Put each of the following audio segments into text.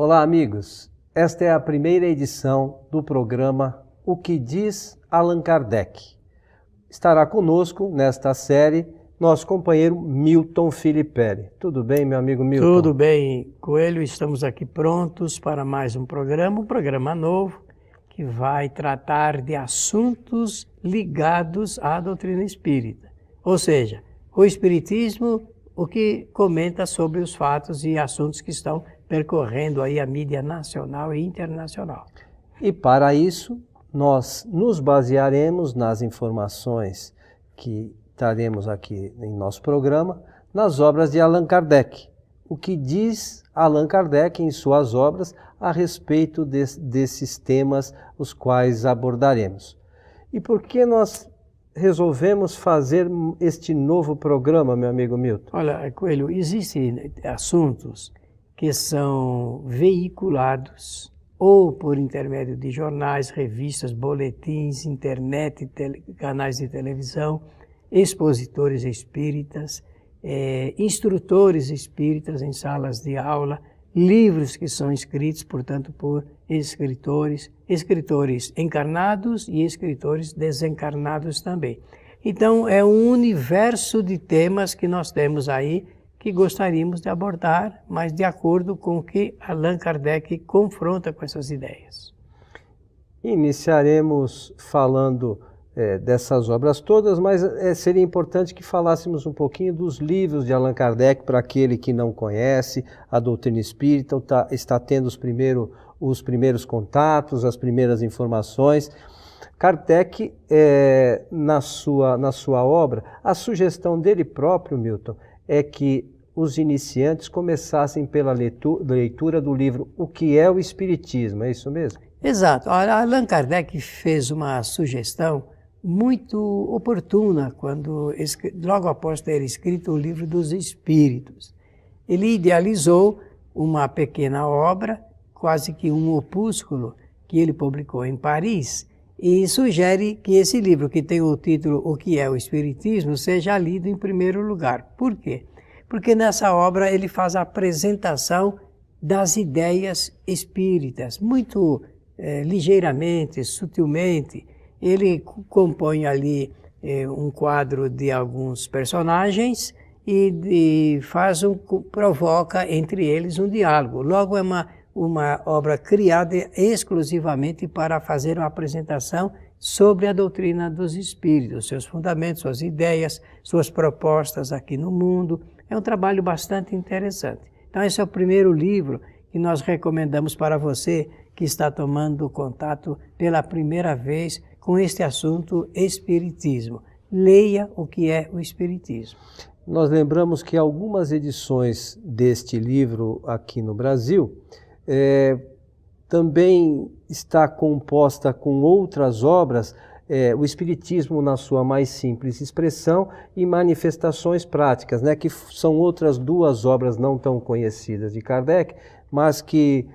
Olá, amigos. Esta é a primeira edição do programa O que diz Allan Kardec. Estará conosco nesta série nosso companheiro Milton Filipelli. Tudo bem, meu amigo Milton? Tudo bem, Coelho. Estamos aqui prontos para mais um programa novo, que vai tratar de assuntos ligados à doutrina espírita. Ou seja, o espiritismo, o que comenta sobre os fatos e assuntos que estão percorrendo aí a mídia nacional e internacional. E para isso, nós nos basearemos nas informações que traremos aqui em nosso programa, nas obras de Allan Kardec. O que diz Allan Kardec em suas obras a respeito desses temas os quais abordaremos. E por que nós resolvemos fazer este novo programa, meu amigo Milton? Olha, Coelho, existem assuntos que são veiculados ou por intermédio de jornais, revistas, boletins, internet, canais de televisão, expositores espíritas, instrutores espíritas em salas de aula, livros que são escritos, portanto, por escritores encarnados e escritores desencarnados também. Então, é um universo de temas que nós temos aí que gostaríamos de abordar, mas de acordo com o que Allan Kardec confronta com essas ideias. Iniciaremos falando dessas obras todas, mas seria importante que falássemos um pouquinho dos livros de Allan Kardec para aquele que não conhece a doutrina espírita, está tendo os primeiros contatos, as primeiras informações. Kardec, na sua obra, a sugestão dele próprio, Milton, é que os iniciantes começassem pela leitura do livro O que é o Espiritismo, é isso mesmo? Exato. Allan Kardec fez uma sugestão muito oportuna quando, logo após ter escrito o Livro dos Espíritos. Ele idealizou uma pequena obra, quase que um opúsculo, que ele publicou em Paris, e sugere que esse livro, que tem o título O que é o Espiritismo, seja lido em primeiro lugar. Por quê? Porque nessa obra ele faz a apresentação das ideias espíritas, muito ligeiramente, sutilmente. Ele compõe ali um quadro de alguns personagens e provoca entre eles um diálogo. Logo, é uma obra criada exclusivamente para fazer uma apresentação sobre a doutrina dos espíritos, seus fundamentos, suas ideias, suas propostas aqui no mundo. É um trabalho bastante interessante. Então, esse é o primeiro livro que nós recomendamos para você que está tomando contato pela primeira vez com este assunto espiritismo. Leia o que é o espiritismo. Nós lembramos que algumas edições deste livro aqui no Brasil também está composta com outras obras, o Espiritismo na sua mais simples expressão e manifestações práticas, né, que são outras duas obras não tão conhecidas de Kardec, mas que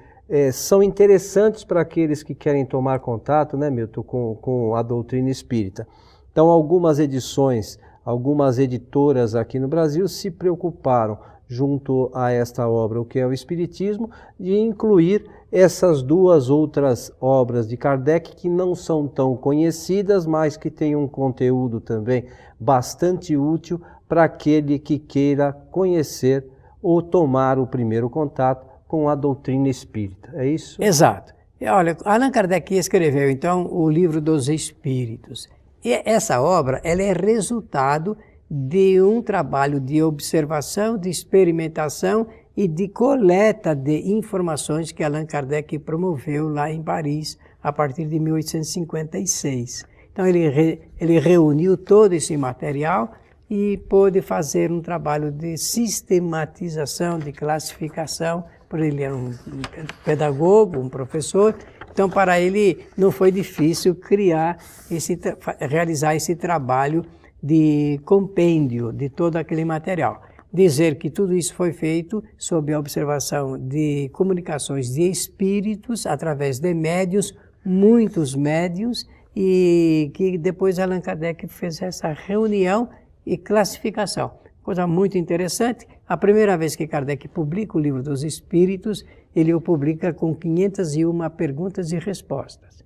são interessantes para aqueles que querem tomar contato, né, Milton, com a doutrina espírita. Então, algumas edições, algumas editoras aqui no Brasil se preocuparam, junto a esta obra, O que é o Espiritismo, de incluir essas duas outras obras de Kardec que não são tão conhecidas, mas que têm um conteúdo também bastante útil para aquele que queira conhecer ou tomar o primeiro contato com a doutrina espírita. É isso? Exato. Olha, Allan Kardec escreveu, então, o Livro dos Espíritos. E essa obra ela é resultado de um trabalho de observação, de experimentação e de coleta de informações que Allan Kardec promoveu lá em Paris, a partir de 1856. Então, ele reuniu todo esse material e pôde fazer um trabalho de sistematização, de classificação, porque ele era um pedagogo, um professor. Então, para ele não foi difícil realizar esse trabalho de compêndio de todo aquele material. Dizer que tudo isso foi feito sob a observação de comunicações de espíritos através de médiuns, muitos médiuns, e que depois Allan Kardec fez essa reunião e classificação. Coisa muito interessante. A primeira vez que Kardec publica o Livro dos Espíritos, ele o publica com 501 perguntas e respostas.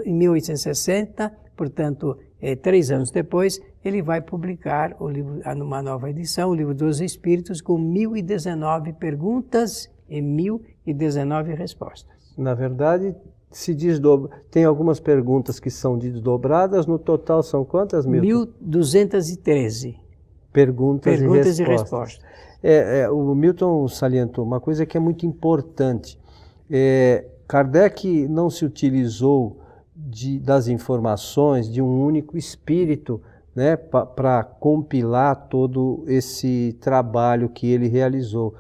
Em 1860, portanto, 3 anos depois, ele vai publicar o livro, numa nova edição, o Livro dos Espíritos, com 1019 perguntas e 1019 respostas. Na verdade, tem algumas perguntas que são desdobradas, no total são quantas, Milton? 1213. Perguntas e respostas. O Milton salientou uma coisa que é muito importante. Kardec não se utilizou das informações de um único espírito, né, para compilar todo esse trabalho que ele realizou.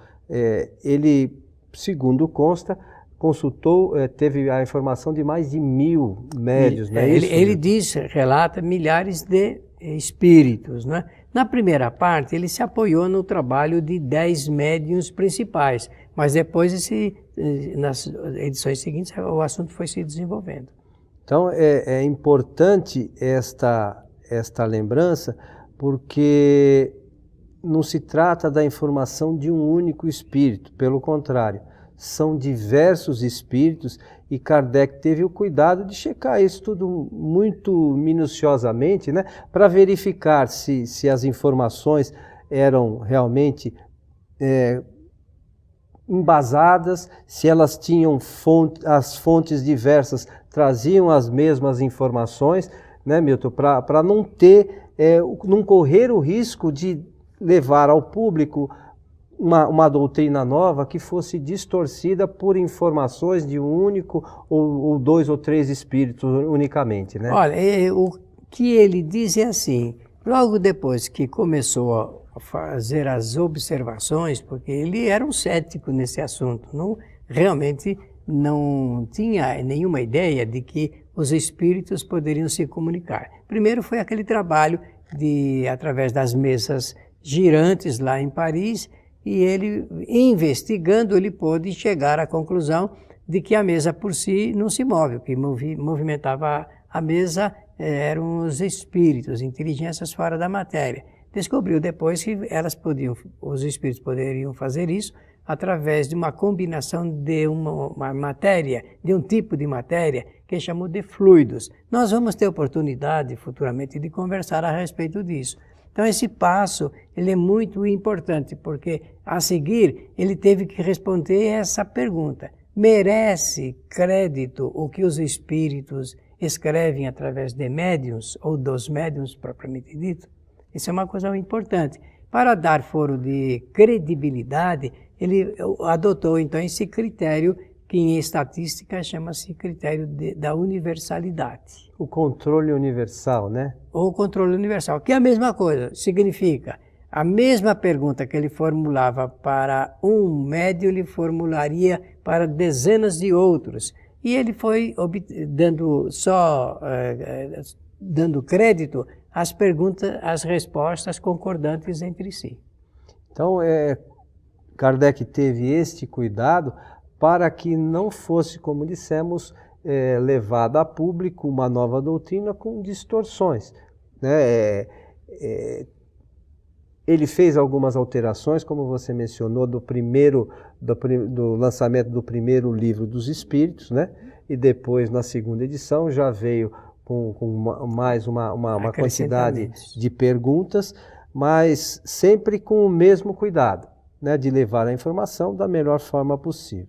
Ele, segundo consta, consultou, teve a informação de mais de 1000 médiuns. Não é isso? Ele relata milhares de espíritos, né? Na primeira parte, ele se apoiou no trabalho de 10 médiuns principais, mas depois, nas edições seguintes, o assunto foi se desenvolvendo. Então, é importante esta lembrança, porque não se trata da informação de um único espírito, pelo contrário, são diversos espíritos, e Kardec teve o cuidado de checar isso tudo muito minuciosamente, né, para verificar se as informações eram realmente embasadas, se elas tinham as fontes diversas traziam as mesmas informações, né, Milton, para não correr o risco de levar ao público uma doutrina nova que fosse distorcida por informações de um único ou 2 ou 3 espíritos unicamente, né? Olha, o que ele diz é assim, logo depois que começou a fazer as observações, porque ele era um cético nesse assunto, realmente não tinha nenhuma ideia de que os espíritos poderiam se comunicar. Primeiro foi aquele trabalho através das mesas girantes lá em Paris, e ele, investigando, ele pôde chegar à conclusão de que a mesa por si não se move, o que movimentava a mesa eram os espíritos, inteligências fora da matéria. Descobriu depois que os espíritos poderiam fazer isso através de uma combinação de uma matéria, de um tipo de matéria que chamou de fluidos. Nós vamos ter oportunidade futuramente de conversar a respeito disso. Então esse passo ele é muito importante, porque a seguir ele teve que responder essa pergunta: merece crédito o que os espíritos escrevem através de médiuns ou dos médiuns propriamente dito? Isso é uma coisa importante. Para dar foro de credibilidade, ele adotou então esse critério que em estatística chama-se critério da universalidade. O controle universal, né? O controle universal, que é a mesma coisa, significa a mesma pergunta que ele formulava para um médium, ele formularia para dezenas de outros. E ele foi dando crédito às perguntas, às respostas concordantes entre si. Então, Kardec teve este cuidado para que não fosse, como dissemos, levada a público uma nova doutrina com distorções, né? Ele fez algumas alterações, como você mencionou, do lançamento do primeiro livro dos Espíritos, né? E depois, na segunda edição, já veio com mais uma quantidade de perguntas, mas sempre com o mesmo cuidado, né? De levar a informação da melhor forma possível.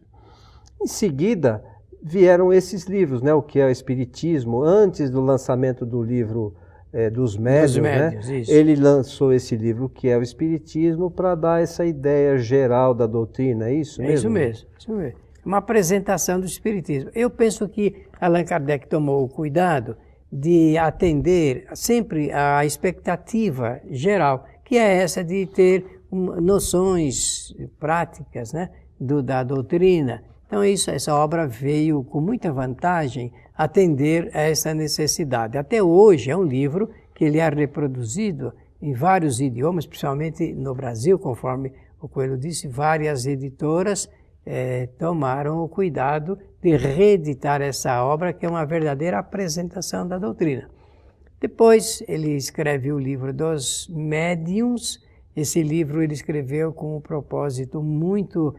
Em seguida, vieram esses livros, né? O que é o Espiritismo. Antes do lançamento do livro dos médiuns, né? Ele lançou esse livro, que é o Espiritismo, para dar essa ideia geral da doutrina, é isso mesmo? É isso mesmo, isso mesmo. Uma apresentação do Espiritismo. Eu penso que Allan Kardec tomou o cuidado de atender sempre à expectativa geral, que é essa de ter noções práticas, né? Da doutrina. Então essa obra veio com muita vantagem atender a essa necessidade. Até hoje é um livro que ele é reproduzido em vários idiomas, principalmente no Brasil, conforme o Coelho disse, várias editoras tomaram o cuidado de reeditar essa obra, que é uma verdadeira apresentação da doutrina. Depois ele escreve o livro dos médiuns, Esse livro ele escreveu com um propósito muito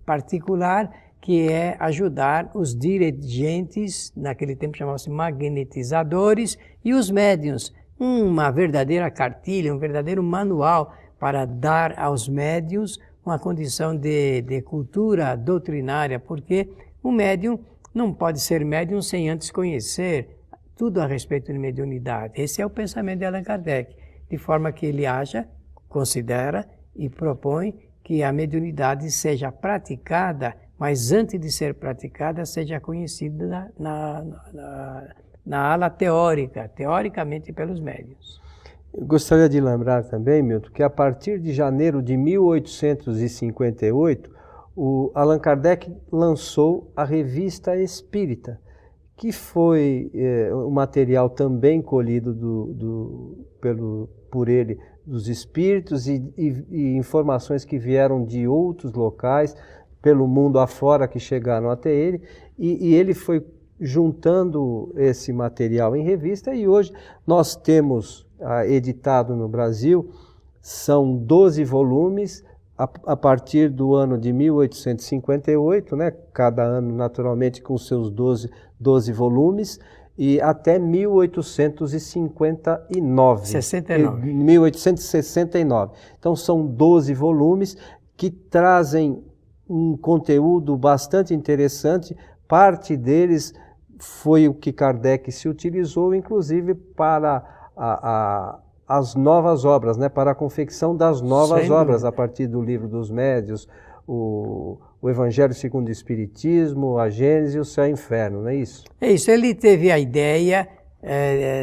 particular, que é ajudar os dirigentes, naquele tempo chamavam-se magnetizadores, e os médiuns, uma verdadeira cartilha, um verdadeiro manual para dar aos médiuns uma condição de cultura doutrinária, porque o médium não pode ser médium sem antes conhecer tudo a respeito de mediunidade. Esse é o pensamento de Allan Kardec, de forma que ele considera e propõe que a mediunidade seja praticada, mas antes de ser praticada, seja conhecida na ala teórica, teoricamente pelos médiuns. Eu gostaria de lembrar também, Milton, que a partir de janeiro de 1858, o Allan Kardec lançou a Revista Espírita, que foi um material também colhido por ele dos espíritos e informações que vieram de outros locais, pelo mundo afora, que chegaram até ele, e ele foi juntando esse material em revista, e hoje nós temos editado no Brasil, são 12 volumes, a partir do ano de 1858, né, cada ano naturalmente com seus 12 volumes, e até 1869. Então são 12 volumes que trazem um conteúdo bastante interessante. Parte deles foi o que Kardec se utilizou, inclusive para as novas obras, né, para a confecção das novas obras, a partir do Livro dos Médiuns, o Evangelho segundo o Espiritismo, a Gênese e o Céu e o Inferno, não é isso? É isso, ele teve a ideia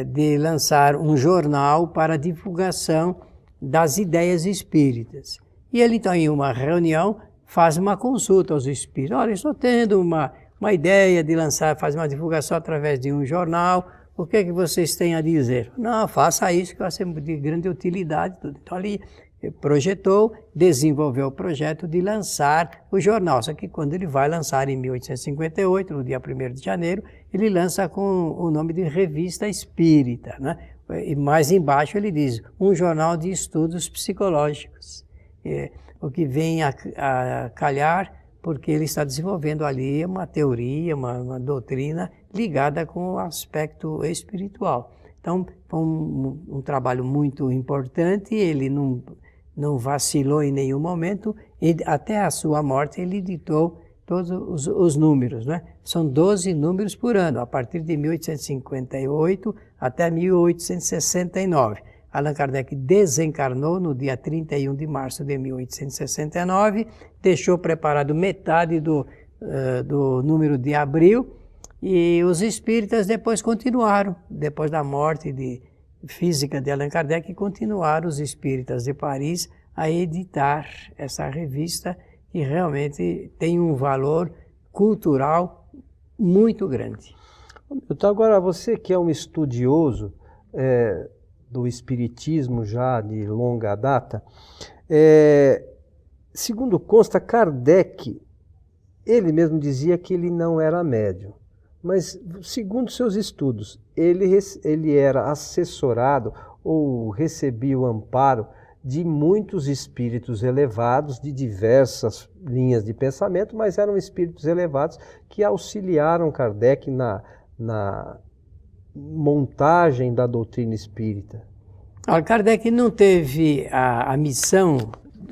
de lançar um jornal para a divulgação das ideias espíritas. E ele então, em uma reunião, faz uma consulta aos espíritos. Olha, estou tendo uma ideia de fazer uma divulgação através de um jornal, o que é que vocês têm a dizer? Não, faça isso que vai ser de grande utilidade. Então ali projetou, desenvolveu o projeto de lançar o jornal. Só que quando ele vai lançar em 1858, no dia 1º de janeiro, ele lança com o nome de Revista Espírita, né? E mais embaixo ele diz, um jornal de estudos psicológicos. O que vem a calhar, porque ele está desenvolvendo ali uma teoria, uma doutrina ligada com o aspecto espiritual. Então, foi um trabalho muito importante, ele não vacilou em nenhum momento, e até a sua morte ele editou todos os números, né? São 12 números por ano, a partir de 1858 até 1869. Allan Kardec desencarnou no dia 31 de março de 1869, deixou preparado metade do número de abril, e os espíritas depois continuaram, depois da morte física de Allan Kardec, continuaram os espíritas de Paris a editar essa revista, que realmente tem um valor cultural muito grande. Então agora você que é um estudioso do espiritismo já de longa data, segundo consta, Kardec, ele mesmo dizia que ele não era médium, mas segundo seus estudos, ele era assessorado ou recebia o amparo de muitos espíritos elevados, de diversas linhas de pensamento, mas eram espíritos elevados que auxiliaram Kardec na montagem da doutrina espírita. Kardec não teve a missão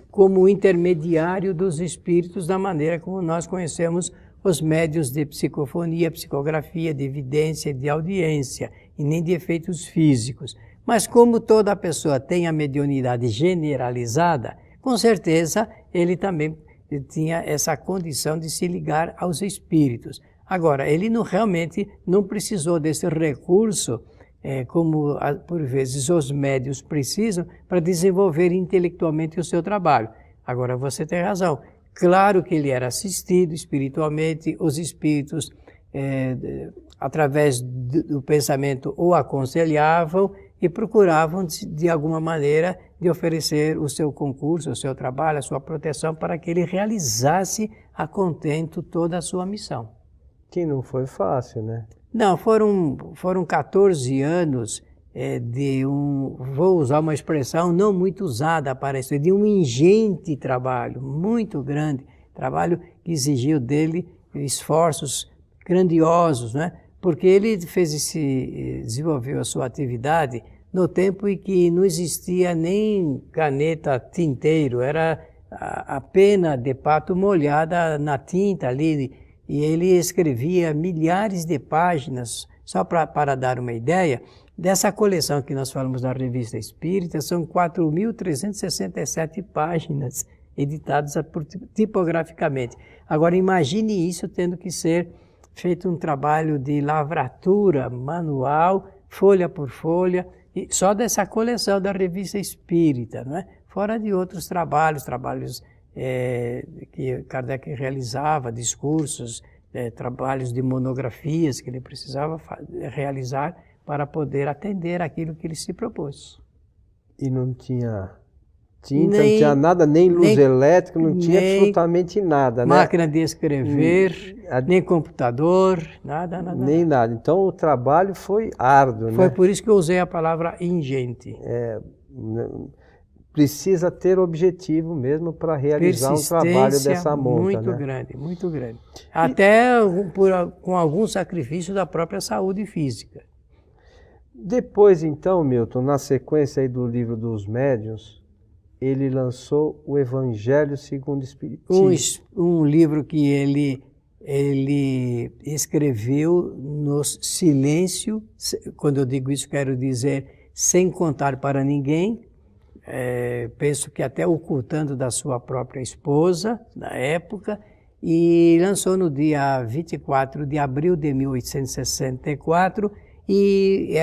como intermediário dos espíritos da maneira como nós conhecemos os médiuns de psicofonia, psicografia, de evidência, de audiência, e nem de efeitos físicos. Mas como toda pessoa tem a mediunidade generalizada, com certeza ele também tinha essa condição de se ligar aos espíritos. Agora, ele realmente não precisou desse recurso, como por vezes os médiuns precisam, para desenvolver intelectualmente o seu trabalho. Agora, você tem razão. Claro que ele era assistido espiritualmente, os espíritos, através do pensamento, o aconselhavam e procuravam, de alguma maneira, de oferecer o seu concurso, o seu trabalho, a sua proteção, para que ele realizasse a contento toda a sua missão. Que não foi fácil, né? Não, foram 14 anos vou usar uma expressão não muito usada para isso, de um ingente trabalho, muito grande, trabalho que exigiu dele esforços grandiosos, né? Porque ele desenvolveu a sua atividade no tempo em que não existia nem caneta tinteiro, era a pena de pato molhada na tinta ali, e ele escrevia milhares de páginas, só para dar uma ideia. Dessa coleção que nós falamos da Revista Espírita, são 4.367 páginas editadas tipograficamente. Agora imagine isso tendo que ser feito um trabalho de lavratura manual, folha por folha, só dessa coleção da Revista Espírita, não é? Fora de outros trabalhos que Kardec realizava, discursos, trabalhos de monografias que ele precisava realizar para poder atender aquilo que ele se propôs. E não tinha tinta, não tinha nada, nem luz elétrica, não tinha absolutamente nada, né? Máquina de escrever, nem computador, nada. Nem nada. Então o trabalho foi árduo, né? Foi por isso que eu usei a palavra ingente. Precisa ter objetivo mesmo para realizar um trabalho dessa monta, muito né? grande, muito grande. Até com algum sacrifício da própria saúde física. Depois, então, Milton, na sequência aí do livro dos médiuns, ele lançou o Evangelho segundo o Espiritismo. Um livro que ele escreveu no silêncio, quando eu digo isso quero dizer sem contar para ninguém, penso que até ocultando da sua própria esposa, na época, e lançou no dia 24 de abril de 1864, e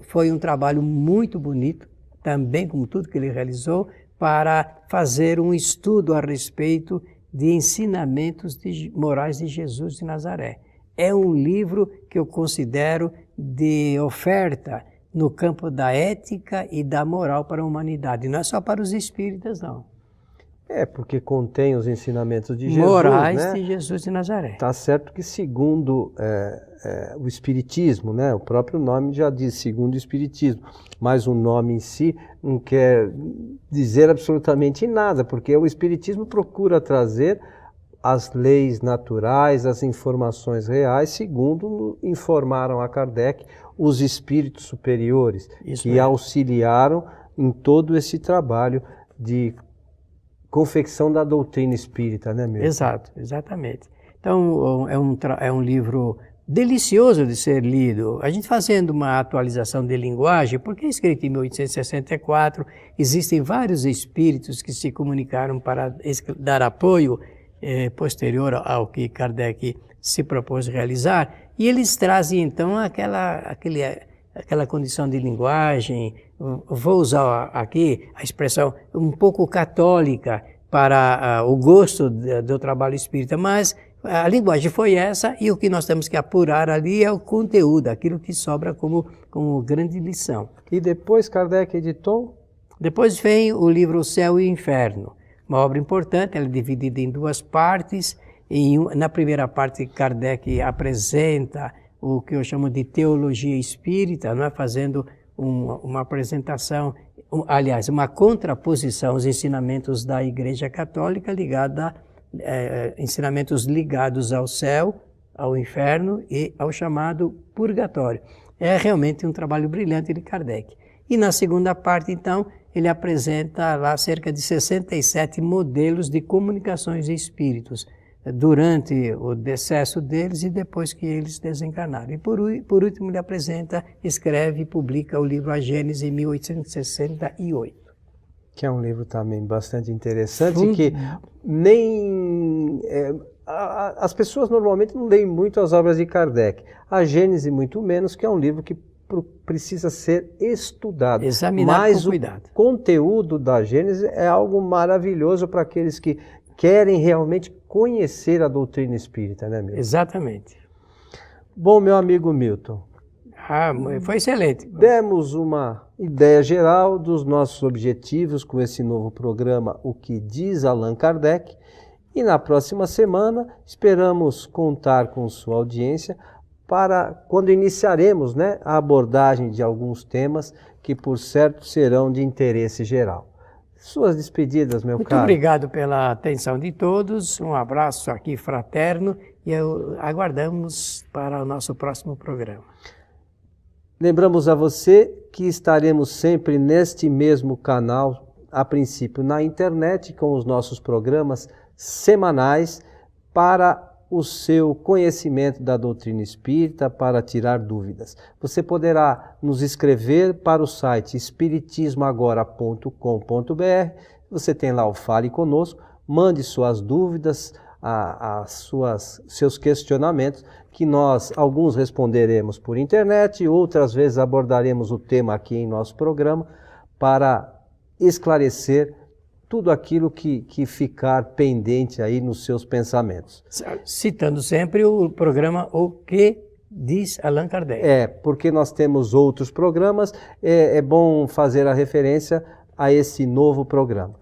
foi um trabalho muito bonito, também como tudo que ele realizou, para fazer um estudo a respeito de ensinamentos morais de Jesus de Nazaré. É um livro que eu considero de oferta no campo da ética e da moral para a humanidade. Não é só para os espíritas, não. Porque contém os ensinamentos de Jesus, morais, né? de Jesus de Nazaré. Está certo que segundo o Espiritismo, né? O próprio nome já diz segundo o Espiritismo, mas o nome em si não quer dizer absolutamente nada, porque o Espiritismo procura trazer as leis naturais, as informações reais, segundo informaram a Kardec os espíritos superiores, que auxiliaram em todo esse trabalho de confecção da doutrina espírita, né, meu? Exato, exatamente. Então, é um livro delicioso de ser lido. A gente fazendo uma atualização de linguagem, porque é escrito em 1864, existem vários espíritos que se comunicaram para dar apoio posterior ao que Kardec se propôs realizar, e eles trazem então aquela condição de linguagem, vou usar aqui a expressão um pouco católica para o gosto do trabalho espírita, mas a linguagem foi essa, e o que nós temos que apurar ali é o conteúdo, aquilo que sobra como grande lição. E depois Kardec editou? Depois vem o livro O Céu e o Inferno, uma obra importante, ela é dividida em duas partes. Na primeira parte, Kardec apresenta o que eu chamo de teologia espírita, não é? Fazendo uma apresentação, aliás, uma contraposição aos ensinamentos da Igreja Católica ensinamentos ligados ao céu, ao inferno e ao chamado purgatório. É realmente um trabalho brilhante de Kardec. E na segunda parte, então, ele apresenta lá cerca de 67 modelos de comunicações de espíritos, durante o decesso deles e depois que eles desencarnaram. E por último ele escreve e publica o livro A Gênese em 1868. Que é um livro também bastante interessante, que nem... as pessoas normalmente não leem muito as obras de Kardec. A Gênese muito menos, que é um livro que precisa ser estudado. Examinar com cuidado. O conteúdo da Gênese é algo maravilhoso para aqueles que querem realmente conhecer a doutrina espírita, né, Milton? Exatamente. Bom, meu amigo Milton. Foi excelente. Demos uma ideia geral dos nossos objetivos com esse novo programa, O que diz Allan Kardec, e na próxima semana esperamos contar com sua audiência para quando iniciaremos, né, a abordagem de alguns temas que, por certo, serão de interesse geral. Suas despedidas, meu caro. Muito obrigado pela atenção de todos, um abraço aqui fraterno e aguardamos para o nosso próximo programa. Lembramos a você que estaremos sempre neste mesmo canal, a princípio na internet, com os nossos programas semanais para o seu conhecimento da doutrina espírita, para tirar dúvidas. Você poderá nos escrever para o site espiritismoagora.com.br. Você tem lá o Fale Conosco, mande suas dúvidas, seus questionamentos, que nós, alguns responderemos por internet, outras vezes abordaremos o tema aqui em nosso programa para esclarecer tudo aquilo que ficar pendente aí nos seus pensamentos. Citando sempre o programa O Que Diz Allan Kardec. Porque nós temos outros programas, é bom fazer a referência a esse novo programa.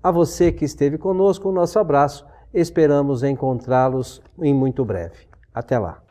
A você que esteve conosco, o nosso abraço. Esperamos encontrá-los em muito breve. Até lá.